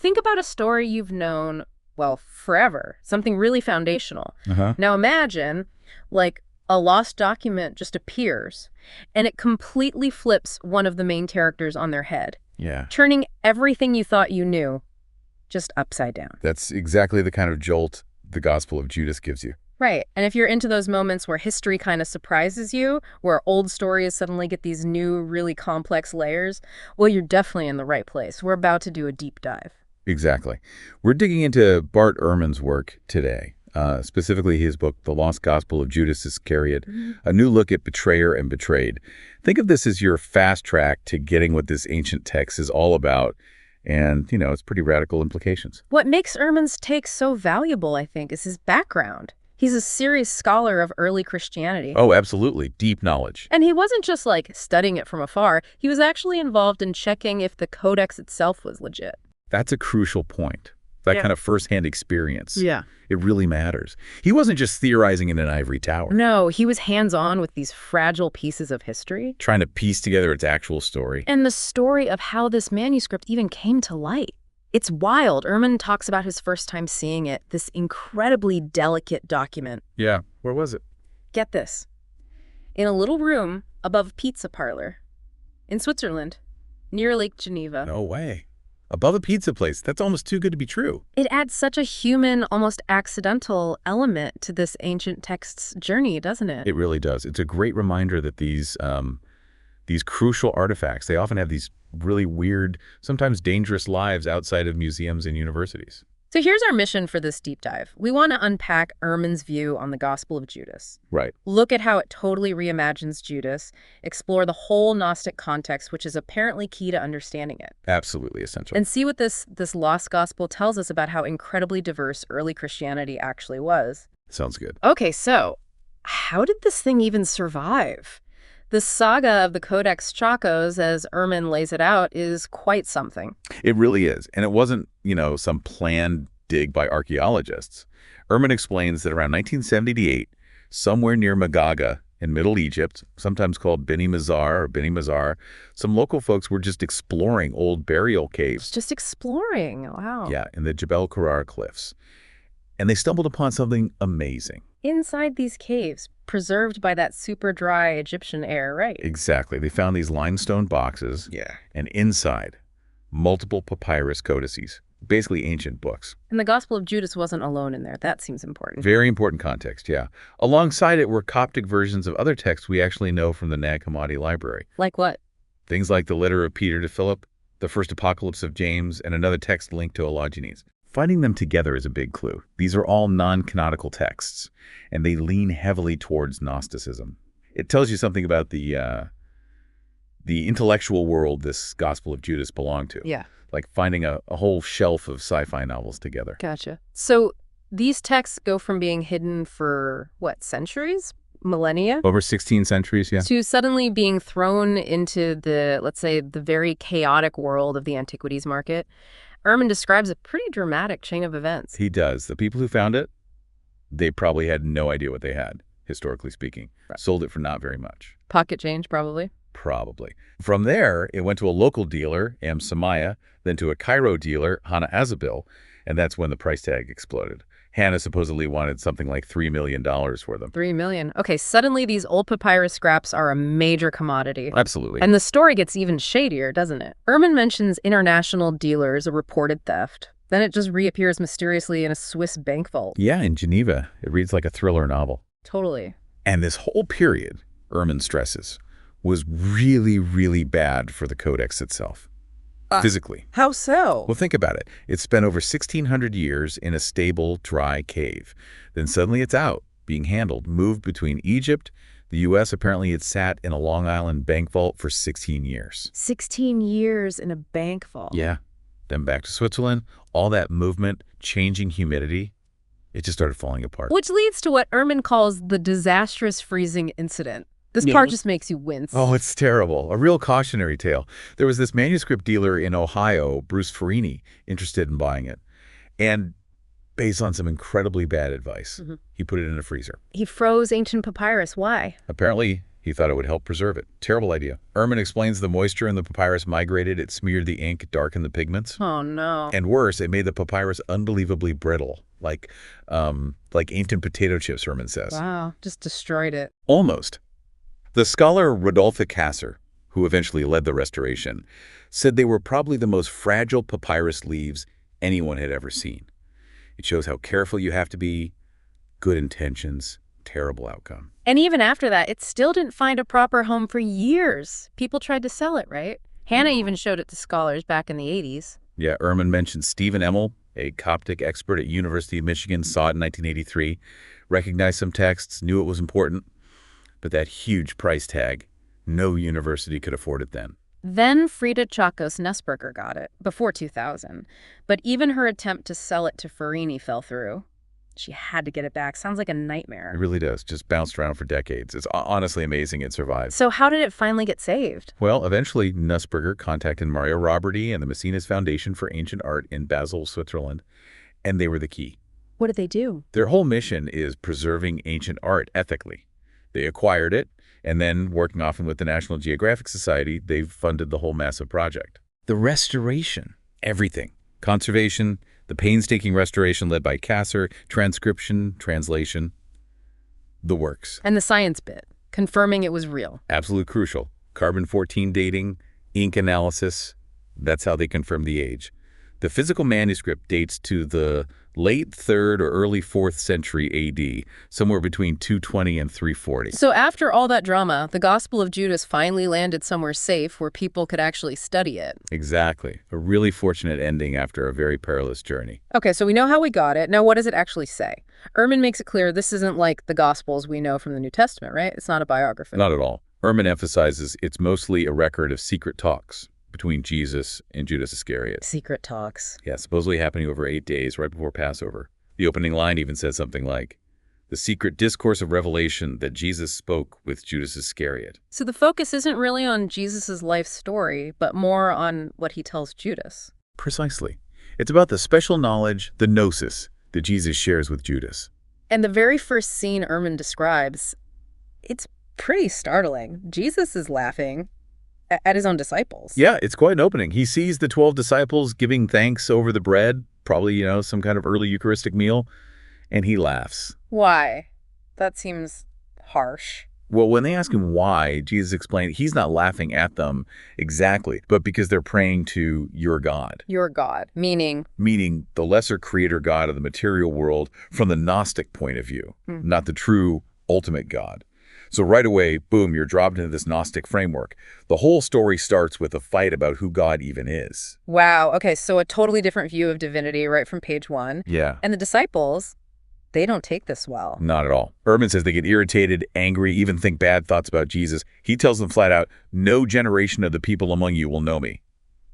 think about a story you've known, well, forever, something really foundational. Now imagine, like, a lost document just appears, and it completely flips one of the main characters on their head. Yeah. Turning everything you thought you knew just upside down. That's exactly the kind of jolt the Gospel of Judas gives you. Right. And if you're into those moments where history kind of surprises you, where old stories suddenly get these new, really complex layers, well, you're definitely in the right place. We're about to do a deep dive. Exactly. We're digging into Bart Ehrman's work today, specifically his book, The Lost Gospel of Judas Iscariot, a new look at betrayer and betrayed. Think of this as your fast track to getting what this ancient text is all about. And, it's pretty radical implications. What makes Ehrman's take so valuable, I think, is his background. He's a serious scholar of early Christianity. Oh, absolutely. Deep knowledge. And he wasn't just, studying it from afar. He was actually involved in checking if the codex itself was legit. That's a crucial point. That kind of firsthand experience. Yeah. It really matters. He wasn't just theorizing in an ivory tower. No, he was hands-on with these fragile pieces of history. Trying to piece together its actual story. And the story of how this manuscript even came to light. It's wild. Ehrman talks about his first time seeing it, this incredibly delicate document. Yeah. Where was it? Get this. In a little room above a pizza parlor in Switzerland, near Lake Geneva. No way. Above a pizza place. That's almost too good to be true. It adds such a human, almost accidental element to this ancient text's journey, doesn't it? It really does. It's a great reminder that these crucial artifacts, they often have these really weird, sometimes dangerous lives outside of museums and universities. So here's our mission for this deep dive. We want to unpack Ehrman's view on the Gospel of Judas. Right. Look at how it totally reimagines Judas, explore the whole Gnostic context, which is apparently key to understanding it. Absolutely essential. And see what this lost gospel tells us about how incredibly diverse early Christianity actually was. Sounds good. Okay, so how did this thing even survive? The saga of the Codex Chacos, as Ehrman lays it out, is quite something. It really is. And it wasn't, some planned dig by archaeologists. Ehrman explains that around 1978, somewhere near Magaga in Middle Egypt, sometimes called Beni Mazar, some local folks were just exploring old burial caves. Just exploring. Wow. Yeah, in the Jebel Karar cliffs. And they stumbled upon something amazing. Inside these caves, preserved by that super dry Egyptian air, right? Exactly. They found these limestone boxes. Yeah. And inside, multiple papyrus codices, basically ancient books. And the Gospel of Judas wasn't alone in there. That seems important. Very important context, yeah. Alongside it were Coptic versions of other texts we actually know from the Nag Hammadi library. Like what? Things like the letter of Peter to Philip, the first apocalypse of James, and another text linked to Allogenes. Finding them together is a big clue. These are all non-canonical texts, and they lean heavily towards Gnosticism. It tells you something about the intellectual world this Gospel of Judas belonged to. Yeah. Like finding a whole shelf of sci-fi novels together. Gotcha. So these texts go from being hidden for, centuries? Millennia? Over 16 centuries, yeah. To suddenly being thrown into the, let's say, the very chaotic world of the antiquities market. Ehrman describes a pretty dramatic chain of events. He does. The people who found it, they probably had no idea what they had, historically speaking. Right. Sold it for not very much. Pocket change, probably? Probably. From there, it went to a local dealer, Am Samaya, then to a Cairo dealer, Hannah Azabil, and that's when the price tag exploded. Hannah supposedly wanted something like $3 million for them. $3 million. Okay, suddenly these old papyrus scraps are a major commodity. Absolutely. And the story gets even shadier, doesn't it? Ehrman mentions international dealers, a reported theft. Then it just reappears mysteriously in a Swiss bank vault. Yeah, in Geneva. It reads like a thriller novel. Totally. And this whole period, Ehrman stresses, was really, really bad for the Codex itself. Physically. How so? Well, think about it. It's spent over 1,600 years in a stable, dry cave. Then suddenly it's out, being handled, moved between Egypt, the U.S. Apparently it sat in a Long Island bank vault for 16 years. 16 years in a bank vault. Yeah. Then back to Switzerland. All that movement, changing humidity, it just started falling apart. Which leads to what Ehrman calls the disastrous freezing incident. This part just makes you wince. Oh, it's terrible. A real cautionary tale. There was this manuscript dealer in Ohio, Bruce Farini, interested in buying it. And based on some incredibly bad advice, he put it in a freezer. He froze ancient papyrus. Why? Apparently, He thought it would help preserve it. Terrible idea. Ehrman explains the moisture in the papyrus migrated. It smeared the ink, darkened the pigments. Oh, no. And worse, it made the papyrus unbelievably brittle, like ancient potato chips, Ehrman says. Wow, just destroyed it. Almost. The scholar Rodolphe Kasser, who eventually led the restoration, said they were probably the most fragile papyrus leaves anyone had ever seen. It shows how careful you have to be. Good intentions, terrible outcome. And even after that, it still didn't find a proper home for years. People tried to sell it, right? Hannah even showed it to scholars back in the 80s. Yeah, Ehrman mentioned Stephen Emmel, a Coptic expert at University of Michigan, saw it in 1983, recognized some texts, knew it was important, but that huge price tag, no university could afford it then. Then Frida Chakos Nussberger got it, before 2000. But even her attempt to sell it to Farini fell through. She had to get it back. Sounds like a nightmare. It really does. Just bounced around for decades. It's honestly amazing it survived. So how did it finally get saved? Well, eventually Nussberger contacted Mario Roberti and the Messinas Foundation for Ancient Art in Basel, Switzerland, and they were the key. What did they do? Their whole mission is preserving ancient art ethically. They acquired it, and then, working often with the National Geographic Society, they've funded the whole massive project. The restoration. Everything. Conservation, the painstaking restoration led by Kasser, transcription, translation. The works. And the science bit, confirming it was real. Absolutely crucial. Carbon-14 dating, ink analysis. That's how they confirm the age. The physical manuscript dates to the late 3rd or early 4th century AD, somewhere between 220 and 340. So after all that drama, the Gospel of Judas finally landed somewhere safe where people could actually study it. Exactly. A really fortunate ending after a very perilous journey. Okay, so we know how we got it. Now, what does it actually say? Ehrman makes it clear this isn't like the Gospels we know from the New Testament, right? It's not a biography. Not at all. Ehrman emphasizes it's mostly a record of secret talks between Jesus and Judas Iscariot. Secret talks. Yeah, supposedly happening over 8 days right before Passover. The opening line even says something like, the secret discourse of revelation that Jesus spoke with Judas Iscariot. So the focus isn't really on Jesus' life story, but more on what he tells Judas. Precisely. It's about the special knowledge, the gnosis, that Jesus shares with Judas. And the very first scene Ehrman describes, it's pretty startling. Jesus is laughing at his own disciples. Yeah, it's quite an opening. He sees the 12 disciples giving thanks over the bread, probably, some kind of early Eucharistic meal, and he laughs. Why? That seems harsh. Well, when they ask him why, Jesus explained he's not laughing at them exactly, but because they're praying to your God. Your God, meaning? Meaning the lesser creator God of the material world from the Gnostic point of view, not the true ultimate God. So right away, boom, you're dropped into this Gnostic framework. The whole story starts with a fight about who God even is. Wow, okay, so a totally different view of divinity right from page 1. Yeah. And the disciples, they don't take this well. Not at all. Ehrman says they get irritated, angry, even think bad thoughts about Jesus. He tells them flat out, no generation of the people among you will know me.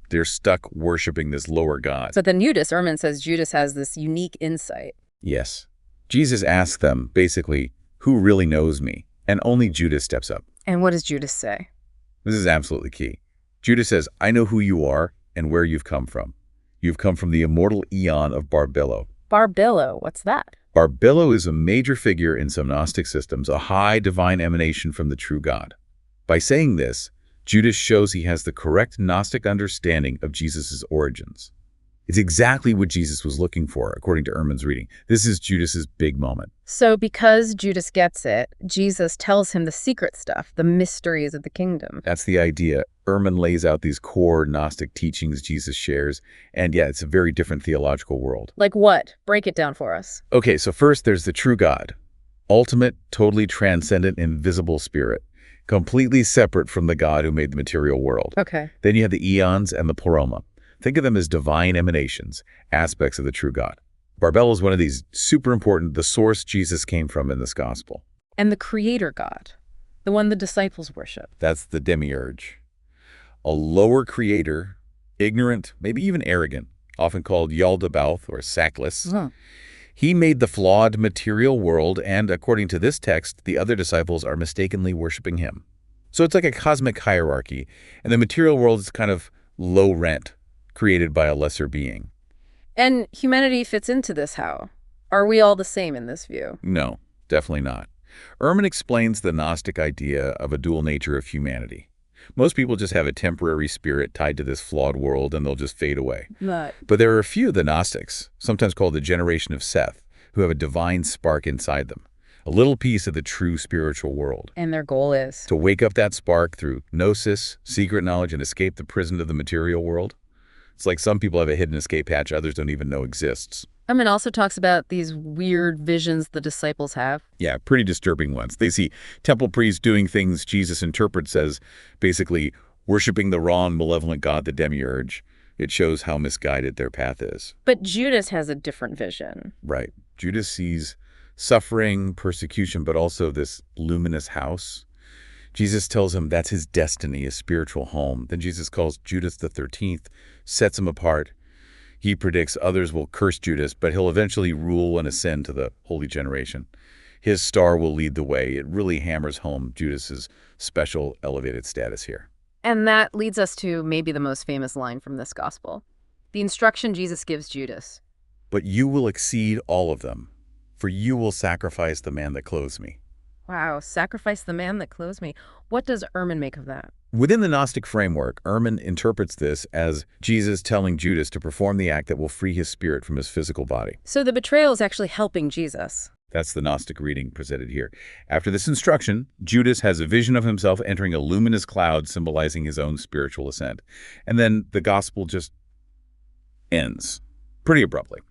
They're stuck worshiping this lower God. But then Ehrman says Judas has this unique insight. Yes. Jesus asks them, basically, who really knows me? And only Judas steps up. And what does Judas say? This is absolutely key. Judas says, I know who you are and where you've come from. You've come from the immortal eon of Barbelo. Barbelo, what's that? Barbelo is a major figure in some Gnostic systems, a high divine emanation from the true God. By saying this, Judas shows he has the correct Gnostic understanding of Jesus' origins. It's exactly what Jesus was looking for, according to Ehrman's reading. This is Judas's big moment. So because Judas gets it, Jesus tells him the secret stuff, the mysteries of the kingdom. That's the idea. Ehrman lays out these core Gnostic teachings Jesus shares, and yeah, it's a very different theological world. Like what? Break it down for us. Okay, so first there's the true God, ultimate, totally transcendent, invisible spirit, completely separate from the God who made the material world. Okay. Then you have the eons and the pleroma. Think of them as divine emanations, aspects of the true God. Barbelo is one of these super important, the source Jesus came from in this gospel. And the creator God, the one the disciples worship. That's the demiurge. A lower creator, ignorant, maybe even arrogant, often called Yaldabaoth or sackless. He made the flawed material world, and according to this text, the other disciples are mistakenly worshiping him. So it's like a cosmic hierarchy, and the material world is kind of low rent, created by a lesser being. And humanity fits into this how? Are we all the same in this view? No, definitely not. Ehrman explains the Gnostic idea of a dual nature of humanity. Most people just have a temporary spirit tied to this flawed world and they'll just fade away. Right. But there are a few of the Gnostics, sometimes called the generation of Seth, who have a divine spark inside them, a little piece of the true spiritual world. And their goal is? To wake up that spark through gnosis, secret knowledge, and escape the prison of the material world. It's like some people have a hidden escape hatch others don't even know exists. Ehrman also talks about these weird visions the disciples have. Yeah, pretty disturbing ones. They see temple priests doing things Jesus interprets as basically worshiping the wrong, malevolent god, the demiurge. It shows how misguided their path is. But Judas has a different vision. Right. Judas sees suffering, persecution, but also this luminous house. Jesus tells him that's his destiny, his spiritual home. Then Jesus calls Judas the 13th, sets him apart. He predicts others will curse Judas, but he'll eventually rule and ascend to the holy generation. His star will lead the way. It really hammers home Judas's special elevated status here. And that leads us to maybe the most famous line from this gospel. The instruction Jesus gives Judas. But you will exceed all of them, for you will sacrifice the man that clothes me. Wow, sacrifice the man that clothes me. What does Ehrman make of that? Within the Gnostic framework, Ehrman interprets this as Jesus telling Judas to perform the act that will free his spirit from his physical body. So the betrayal is actually helping Jesus. That's the Gnostic reading presented here. After this instruction, Judas has a vision of himself entering a luminous cloud symbolizing his own spiritual ascent. And then the gospel just ends pretty abruptly.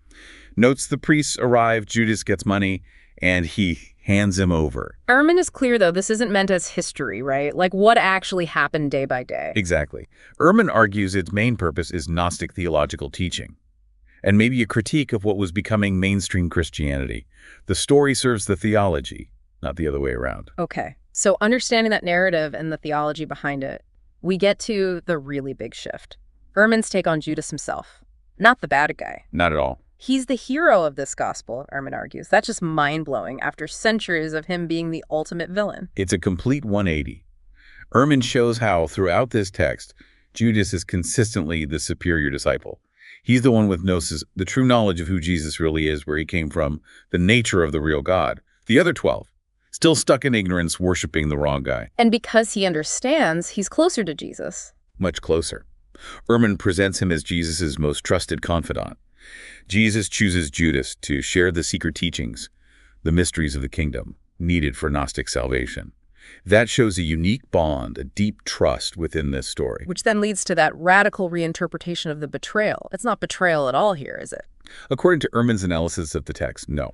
Notes the priests arrive, Judas gets money, and he hands him over. Ehrman is clear, though, this isn't meant as history, right? Like what actually happened day by day. Exactly. Ehrman argues its main purpose is Gnostic theological teaching, and maybe a critique of what was becoming mainstream Christianity. The story serves the theology, not the other way around. Okay, so understanding that narrative and the theology behind it, we get to the really big shift. Ehrman's take on Judas himself. Not the bad guy. Not at all. He's the hero of this gospel, Ehrman argues. That's just mind-blowing after centuries of him being the ultimate villain. It's a complete 180. Ehrman shows how, throughout this text, Judas is consistently the superior disciple. He's the one with gnosis, the true knowledge of who Jesus really is, where he came from, the nature of the real God. The other 12, still stuck in ignorance, worshiping the wrong guy. And because he understands, he's closer to Jesus. Much closer. Ehrman presents him as Jesus' most trusted confidant. Jesus chooses Judas to share the secret teachings, the mysteries of the kingdom, needed for Gnostic salvation. That shows a unique bond, a deep trust within this story. Which then leads to that radical reinterpretation of the betrayal. It's not betrayal at all here, is it? According to Ehrman's analysis of the text, no.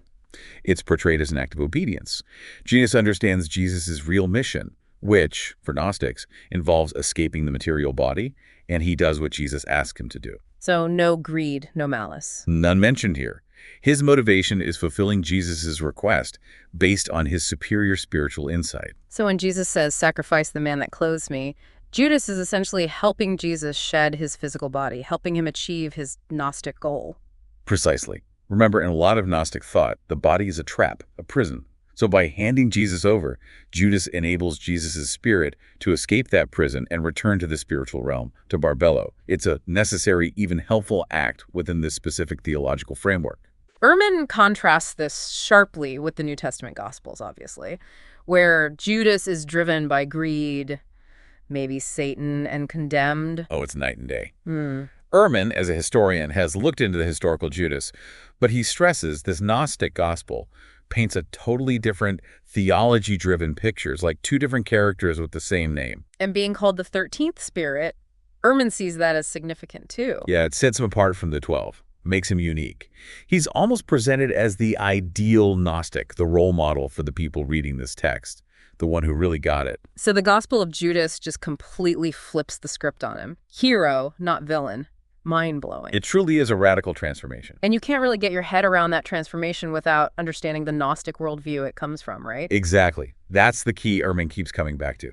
It's portrayed as an act of obedience. Judas understands Jesus' real mission, which, for Gnostics, involves escaping the material body, and he does what Jesus asked him to do. So no greed, no malice. None mentioned here. His motivation is fulfilling Jesus' request based on his superior spiritual insight. So when Jesus says, sacrifice the man that clothes me, Judas is essentially helping Jesus shed his physical body, helping him achieve his Gnostic goal. Precisely. Remember, in a lot of Gnostic thought, the body is a trap, a prison. So by handing Jesus over, Judas enables Jesus' spirit to escape that prison and return to the spiritual realm, to Barbello. It's a necessary, even helpful act within this specific theological framework. Ehrman contrasts this sharply with the New Testament Gospels, obviously, where Judas is driven by greed, maybe Satan, and condemned. Oh, it's night and day. Ehrman, as a historian, has looked into the historical Judas, but he stresses this Gnostic gospel paints a totally different theology-driven pictures, like two different characters with the same name. And being called the 13th spirit, Ehrman sees that as significant too. Yeah, it sets him apart from the 12, makes him unique. He's almost presented as the ideal Gnostic, the role model for the people reading this text, the one who really got it. So the Gospel of Judas just completely flips the script on him. Hero, not villain. Mind-blowing. It truly is a radical transformation. And you can't really get your head around that transformation without understanding the Gnostic worldview it comes from, right? Exactly. That's the key Ehrman keeps coming back to.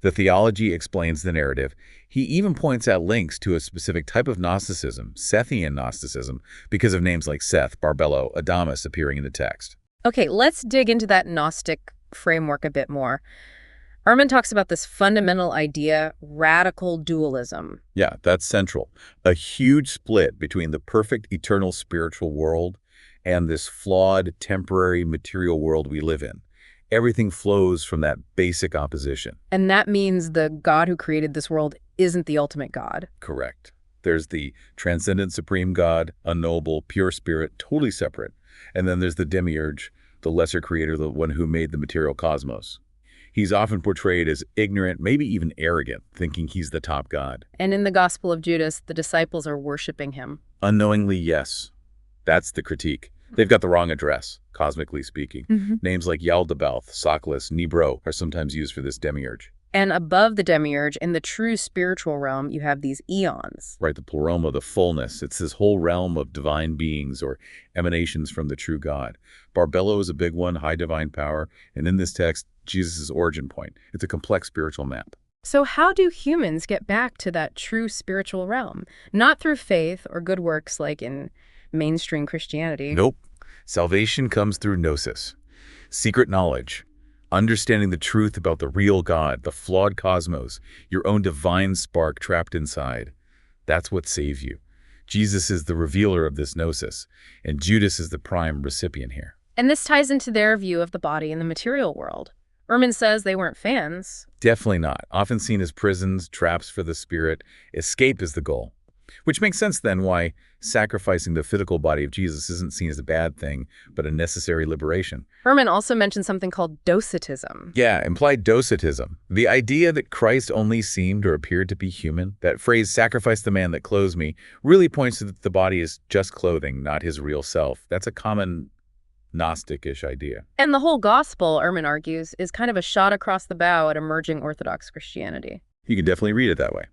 The theology explains the narrative. He even points out links to a specific type of Gnosticism, Sethian Gnosticism, because of names like Seth, Barbello, Adamus appearing in the text. Okay, let's dig into that Gnostic framework a bit more. Ehrman talks about this fundamental idea, radical dualism. Yeah, that's central. A huge split between the perfect eternal spiritual world and this flawed temporary material world we live in. Everything flows from that basic opposition. And that means the God who created this world isn't the ultimate God. Correct. There's the transcendent supreme God, unknowable, pure spirit, totally separate. And then there's the demiurge, the lesser creator, the one who made the material cosmos. He's often portrayed as ignorant, maybe even arrogant, thinking he's the top god. And in the Gospel of Judas, the disciples are worshiping him. Unknowingly, yes. That's the critique. They've got the wrong address, cosmically speaking. Names like Yaldabaoth, Socklus, Nibro are sometimes used for this demiurge. And above the demiurge, in the true spiritual realm, you have these eons. Right, the pleroma, the fullness. It's this whole realm of divine beings or emanations from the true God. Barbello is a big one, high divine power. And in this text, Jesus' origin point. It's a complex spiritual map. So how do humans get back to that true spiritual realm? Not through faith or good works like in mainstream Christianity. Nope. Salvation comes through gnosis, secret knowledge, understanding the truth about the real God, the flawed cosmos, your own divine spark trapped inside. That's what saves you. Jesus is the revealer of this gnosis, and Judas is the prime recipient here. And this ties into their view of the body in the material world. Ehrman says they weren't fans. Definitely not. Often seen as prisons, traps for the spirit. Escape is the goal. Which makes sense then why sacrificing the physical body of Jesus isn't seen as a bad thing, but a necessary liberation. Ehrman also mentioned something called docetism. Yeah, implied docetism. The idea that Christ only seemed or appeared to be human, that phrase, sacrifice the man that clothes me, really points to that the body is just clothing, not his real self. That's a common Gnostic-ish idea. And the whole gospel, Ehrman argues, is kind of a shot across the bow at emerging Orthodox Christianity. You can definitely read it that way.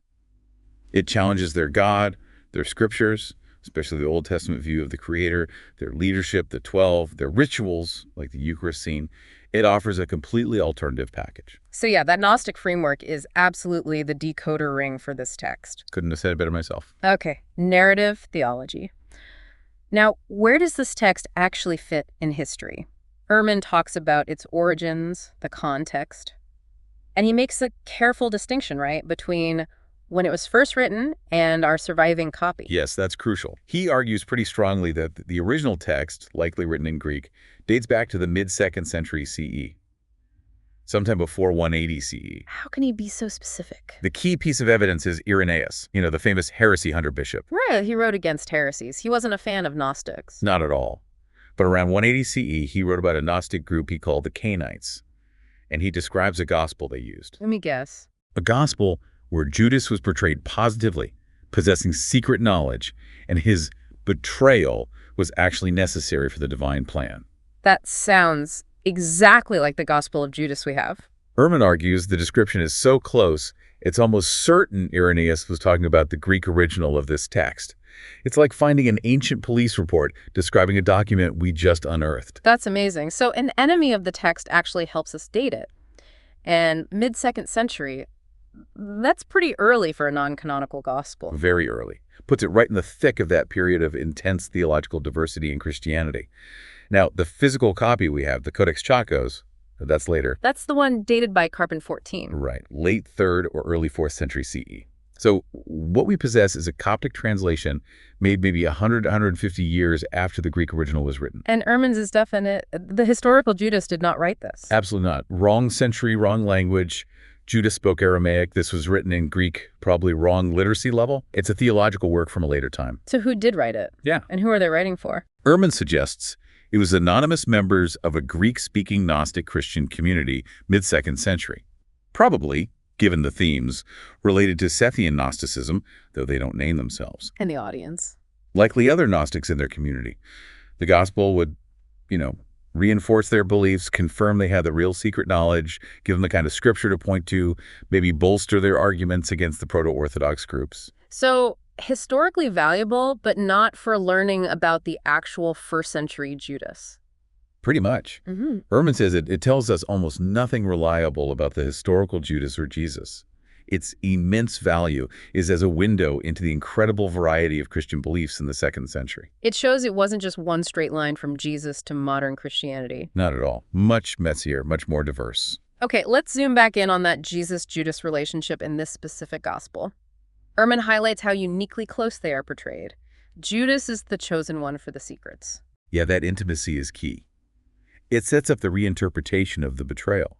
It challenges their God, their scriptures, especially the Old Testament view of the Creator, their leadership, the 12, their rituals, like the Eucharist scene. It offers a completely alternative package. So yeah, that Gnostic framework is absolutely the decoder ring for this text. Couldn't have said it better myself. Okay, narrative theology. Now, where does this text actually fit in history? Ehrman talks about its origins, the context, and he makes a careful distinction, right, between when it was first written and our surviving copy. Yes, that's crucial. He argues pretty strongly that the original text, likely written in Greek, dates back to the mid-2nd century CE, sometime before 180 CE. How can he be so specific? The key piece of evidence is Irenaeus, the famous heresy hunter bishop. Right, he wrote against heresies. He wasn't a fan of Gnostics. Not at all. But around 180 CE, he wrote about a Gnostic group he called the Cainites, and he describes a gospel they used. Let me guess. A gospel where Judas was portrayed positively, possessing secret knowledge, and his betrayal was actually necessary for the divine plan. That sounds exactly like the Gospel of Judas we have. Ehrman argues the description is so close, it's almost certain Irenaeus was talking about the Greek original of this text. It's like finding an ancient police report describing a document we just unearthed. That's amazing. So an enemy of the text actually helps us date it. And mid-2nd century, that's pretty early for a non-canonical gospel. Very early. Puts it right in the thick of that period of intense theological diversity in Christianity. Now, the physical copy we have, the Codex Chacos, that's later. That's the one dated by Carbon 14. Right. Late 3rd or early 4th century CE. So what we possess is a Coptic translation made maybe 100, 150 years after the Greek original was written. And Ehrman's is definite. The historical Judas did not write this. Absolutely not. Wrong century, wrong language. Judas spoke Aramaic. This was written in Greek, probably wrong literacy level. It's a theological work from a later time. So who did write it? Yeah. And who are they writing for? Ehrman suggests it was anonymous members of a Greek-speaking Gnostic Christian community mid-2nd century. Probably, given the themes, related to Sethian Gnosticism, though they don't name themselves. And the audience. Likely other Gnostics in their community. The gospel would, reinforce their beliefs, confirm they had the real secret knowledge, give them the kind of scripture to point to, maybe bolster their arguments against the proto-Orthodox groups. So historically valuable, but not for learning about the actual first century Judas. Pretty much. Ehrman says it tells us almost nothing reliable about the historical Judas or Jesus. Its immense value is as a window into the incredible variety of Christian beliefs in the 2nd century. It shows it wasn't just one straight line from Jesus to modern Christianity. Not at all. Much messier, much more diverse. Okay, let's zoom back in on that Jesus-Judas relationship in this specific gospel. Ehrman highlights how uniquely close they are portrayed. Judas is the chosen one for the secrets. Yeah, that intimacy is key. It sets up the reinterpretation of the betrayal.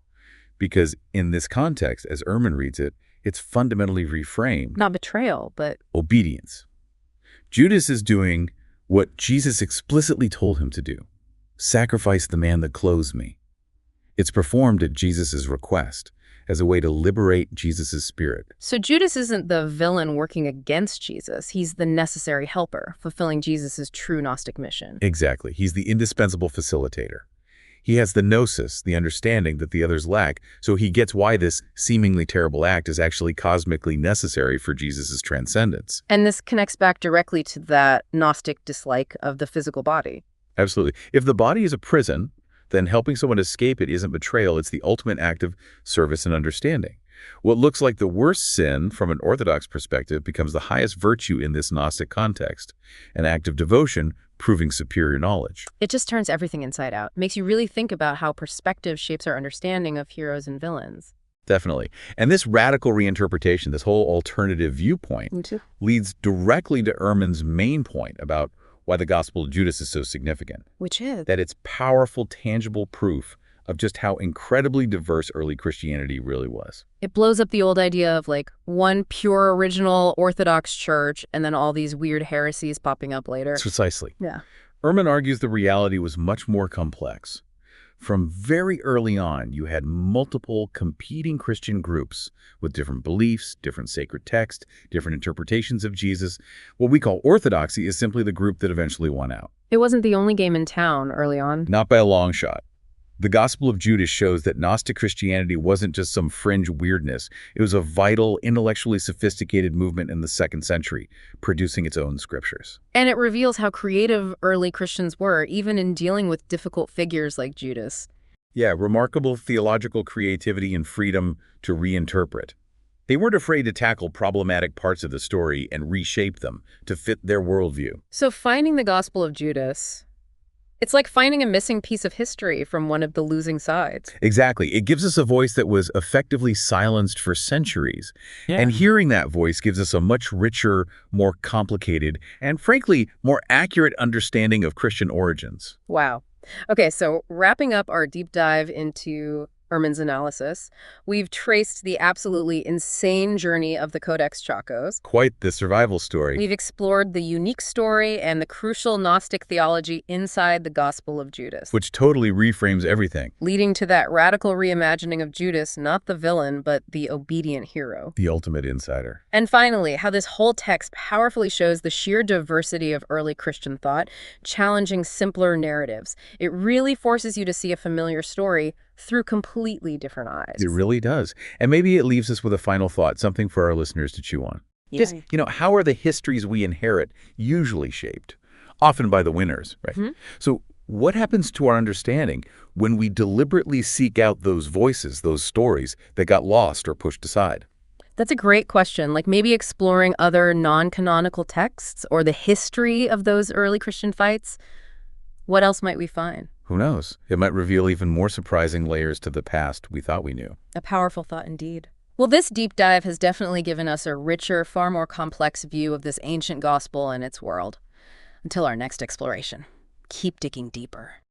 Because in this context, as Ehrman reads it, it's fundamentally reframed. Not betrayal, but Obedience. Judas is doing what Jesus explicitly told him to do. Sacrifice the man that clothes me. It's performed at Jesus' request as a way to liberate Jesus' spirit. So Judas isn't the villain working against Jesus. He's the necessary helper, fulfilling Jesus' true Gnostic mission. Exactly. He's the indispensable facilitator. He has the gnosis, the understanding that the others lack, so he gets why this seemingly terrible act is actually cosmically necessary for Jesus' transcendence. And this connects back directly to that Gnostic dislike of the physical body. Absolutely. If the body is a prison, then helping someone escape it isn't betrayal, it's the ultimate act of service and understanding. What looks like the worst sin from an Orthodox perspective becomes the highest virtue in this Gnostic context, an act of devotion proving superior knowledge. It just turns everything inside out. Makes you really think about how perspective shapes our understanding of heroes and villains. Definitely. And this radical reinterpretation, this whole alternative viewpoint, leads directly to Ehrman's main point about why the Gospel of Judas is so significant. Which is? That it's powerful, tangible proof of just how incredibly diverse early Christianity really was. It blows up the old idea of like one pure original Orthodox church and then all these weird heresies popping up later. Precisely. Yeah. Ehrman argues the reality was much more complex. From very early on, you had multiple competing Christian groups with different beliefs, different sacred texts, different interpretations of Jesus. What we call orthodoxy is simply the group that eventually won out. It wasn't the only game in town early on. Not by a long shot. The Gospel of Judas shows that Gnostic Christianity wasn't just some fringe weirdness. It was a vital, intellectually sophisticated movement in the 2nd century, producing its own scriptures. And it reveals how creative early Christians were, even in dealing with difficult figures like Judas. Yeah, remarkable theological creativity and freedom to reinterpret. They weren't afraid to tackle problematic parts of the story and reshape them to fit their worldview. So finding the Gospel of Judas, it's like finding a missing piece of history from one of the losing sides. Exactly. It gives us a voice that was effectively silenced for centuries. Yeah. And hearing that voice gives us a much richer, more complicated, and frankly, more accurate understanding of Christian origins. Wow. Okay, so wrapping up our deep dive into Ehrman's analysis, we've traced the absolutely insane journey of the Codex Chacos. Quite the survival story. We've explored the unique story and the crucial Gnostic theology inside the Gospel of Judas. Which totally reframes everything. Leading to that radical reimagining of Judas, not the villain, but the obedient hero. The ultimate insider. And finally, how this whole text powerfully shows the sheer diversity of early Christian thought, challenging simpler narratives. It really forces you to see a familiar story through completely different eyes. It really does. And maybe it leaves us with a final thought, something for our listeners to chew on. Yeah. Just, how are the histories we inherit usually shaped? Often by the winners, right? Mm-hmm. So what happens to our understanding when we deliberately seek out those voices, those stories that got lost or pushed aside? That's a great question. Like maybe exploring other non-canonical texts or the history of those early Christian fights. What else might we find? Who knows? It might reveal even more surprising layers to the past we thought we knew. A powerful thought indeed. Well, this deep dive has definitely given us a richer, far more complex view of this ancient gospel and its world. Until our next exploration, keep digging deeper.